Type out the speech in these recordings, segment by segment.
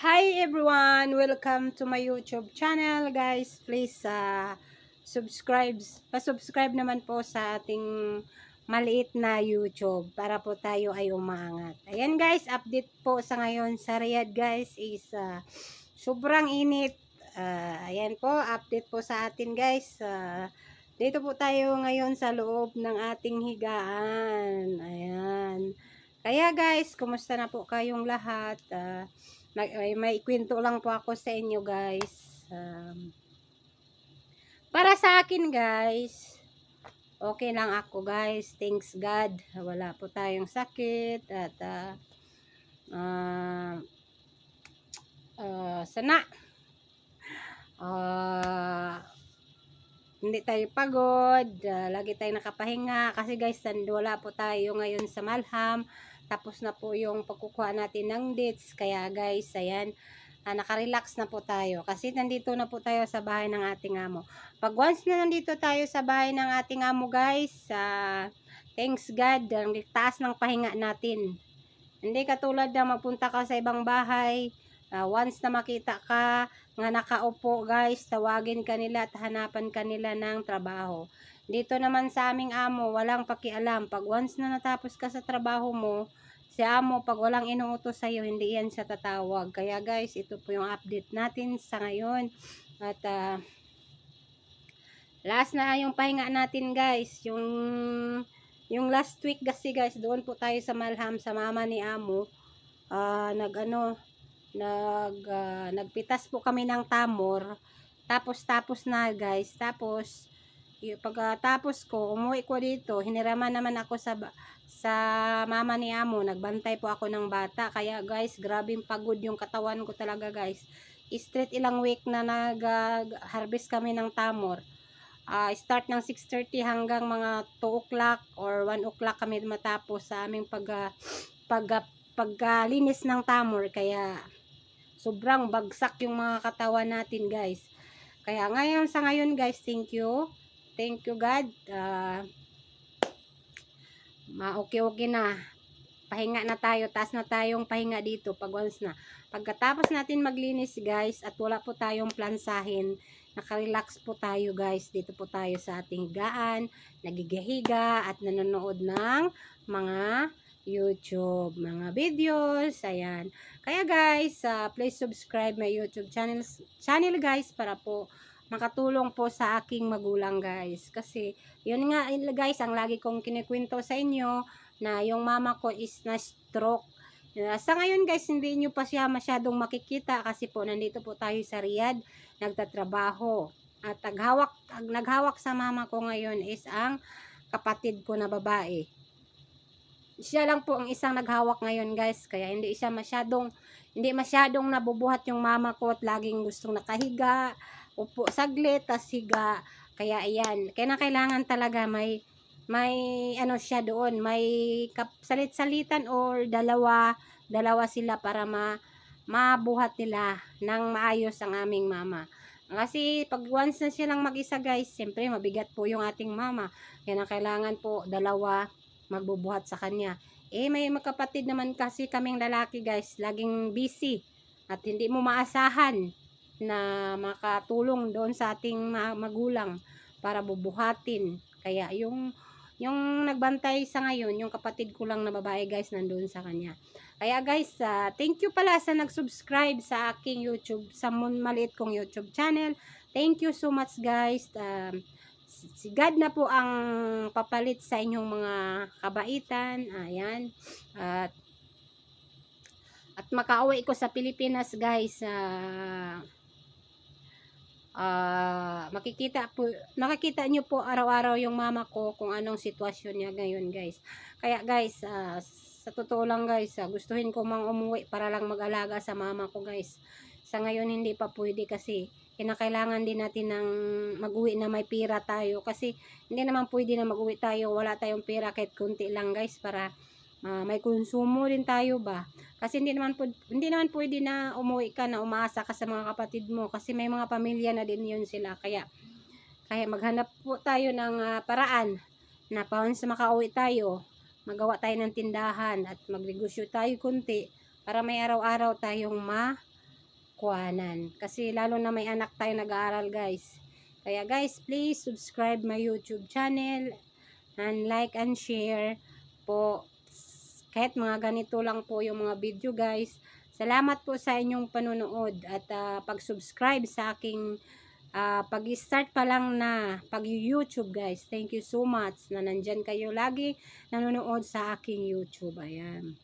Hi everyone! Welcome to my YouTube channel guys. Please subscribe. Pa-subscribe naman po sa ating maliit na YouTube para po tayo ay umaangat. Ayan guys, update po sa ngayon sa Riyadh guys is sobrang init. Ayan po, update po sa atin guys. Dito po tayo ngayon sa loob ng ating higaan. Ayan. Kaya guys, kumusta na po kayong lahat? May kwento lang po ako sa inyo guys. Para sa akin guys, okay lang ako guys. Thanks God. Wala po tayong sakit at sana hindi tayo pagod, lagi tayong nakapahinga kasi guys, wala po tayo ngayon sa Malham, tapos na po yung pagkukuha natin ng dates, kaya guys, ayan, nakarelax na po tayo kasi nandito na po tayo sa bahay ng ating amo. Pag once na nandito tayo sa bahay ng ating amo guys, thanks God, ang taas ng pahinga natin. Hindi katulad na magpunta ka sa ibang bahay, once na makita ka nga nakaupo guys, tawagin kanila at hanapan kanila ng trabaho. Dito naman sa aming amo, walang pakialam. Pag once na natapos ka sa trabaho mo, si amo, pag walang inuutos sa'yo, hindi yan siya tatawag. Kaya guys, ito po yung update natin sa ngayon. At last na yung pahinga natin guys, yung last week kasi guys, doon po tayo sa Malham, sa mama ni amo. Nagpitas po kami ng tamor, tapos na guys, tapos pagkatapos ko, umuwi ko dito, hiniraman naman ako sa mama ni amo, nagbantay po ako ng bata, kaya guys, grabing pagod yung katawan ko talaga guys. Straight ilang week na nag-harvest kami ng tamor. Start ng 6:30 hanggang mga 2 o'clock or 1 o'clock kami matapos sa aming pagkalinis ng tamor, kaya sobrang bagsak yung mga katawan natin guys. Kaya sa ngayon guys, thank you God, okay na, pahinga na tayo, taas na tayong pahinga dito pag once na pagkatapos natin maglinis guys, at wala po tayong plansahin, nakarelax po tayo guys, dito po tayo sa ating higaan, nagigahiga at nanonood ng mga YouTube, mga videos, ayan. Kaya guys, please subscribe my YouTube channel guys, para po makatulong po sa aking magulang guys. Kasi yun nga guys, ang lagi kong kinikwento sa inyo na yung mama ko is na stroke. Sa ngayon guys, hindi nyo pa siya masyadong makikita kasi po nandito po tayo sa Riyadh, nagtatrabaho. At naghawak sa mama ko ngayon is ang kapatid ko na babae. Siya lang po ang isang naghawak ngayon guys, kaya hindi masyadong nabubuhat yung mama ko at laging gustong nakahiga, upo saglit, tas higa. Kaya ayan, kailangan talaga may ano siya doon, may salit-salitan or dalawa sila para mabuhat nila ng maayos ang aming mama. Kasi pag once na silang mag-isa guys, siyempre mabigat po yung ating mama. Kaya kailangan po dalawa magbubuhat sa kanya. May magkapatid naman kasi kaming lalaki guys, laging busy at hindi mo maasahan na makatulong doon sa ating magulang para bubuhatin. Kaya yung nagbantay sa ngayon, yung kapatid ko lang na babae guys, nandun sa kanya. Kaya guys, thank you pala sa nag-subscribe sa aking YouTube, sa maliit kong YouTube channel. Thank you so much guys. Si God na po ang papalit sa inyong mga kabaitan. Ayan. At makauwi ko sa Pilipinas guys. Nakikita nyo po araw-araw yung mama ko kung anong sitwasyon niya ngayon guys. Kaya guys, sa totoo lang guys, gustuhin ko mang umuwi para lang mag-alaga sa mama ko guys. Sa ngayon hindi pa pwede kasi kinakailangan din natin ng mag-uwi na may pera tayo, kasi hindi naman pwede na mag-uwi tayo wala tayong pera kahit kunti lang guys, para may konsumo din tayo ba, kasi hindi naman pwede na umuwi ka na umaasa ka sa mga kapatid mo, kasi may mga pamilya na din yun sila. Kaya maghanap po tayo ng paraan na once makauwi tayo, magawa tayo ng tindahan at magnegosyo tayo kunti para may araw-araw tayong kuhanan. Kasi lalo na may anak tayo nag-aaral guys. Kaya guys, please subscribe my YouTube channel and like and share po. Kahit mga ganito lang po yung mga video guys. Salamat po sa inyong panonood at pag-subscribe sa aking pag-start pa lang na pag-YouTube guys. Thank you so much na nandyan kayo lagi nanonood sa aking YouTube. Ayan.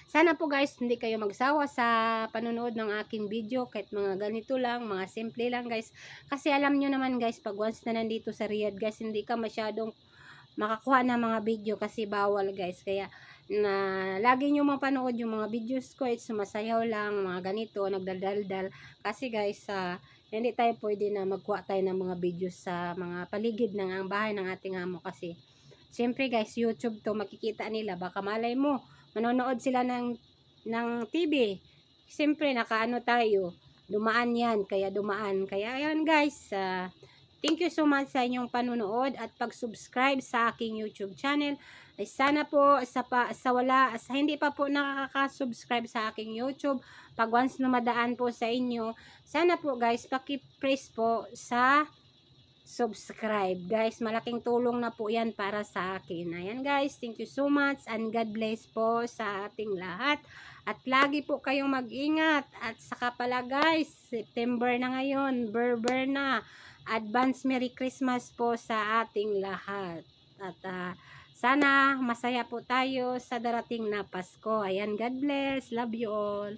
Sana po guys, hindi kayo magsawa sa panonood ng aking video. Kahit mga ganito lang, mga simple lang guys. Kasi alam nyo naman guys, pag once na nandito sa Riyadh guys, hindi ka masyadong makakuha ng mga video kasi bawal guys. Kaya na lagi nyo mapanood yung mga videos ko, it's sumasayaw lang, mga ganito, nagdaldal. Kasi guys, hindi tayo pwede na magkuha tayo ng mga videos sa mga paligid ng ang bahay ng ating amo. Kasi siyempre guys, YouTube to, makikita nila, baka malay mo manonood sila ng TV. Siyempre nakaano tayo, dumaan yan, kaya dumaan. Kaya ayan guys, thank you so much sa inyong panunood at pag-subscribe sa aking YouTube channel. Ay sana po sa hindi pa po nakaka-subscribe sa aking YouTube, pag once na madaan po sa inyo, sana po guys, paki-press po sa subscribe. Guys, malaking tulong na po yan para sa akin. Ayan guys, thank you so much and God bless po sa ating lahat. At lagi po kayong mag-ingat. At saka pala guys, September na ngayon, Berber na. Advance Merry Christmas po sa ating lahat. At sana masaya po tayo sa darating na Pasko. Ayan, God bless. Love you all.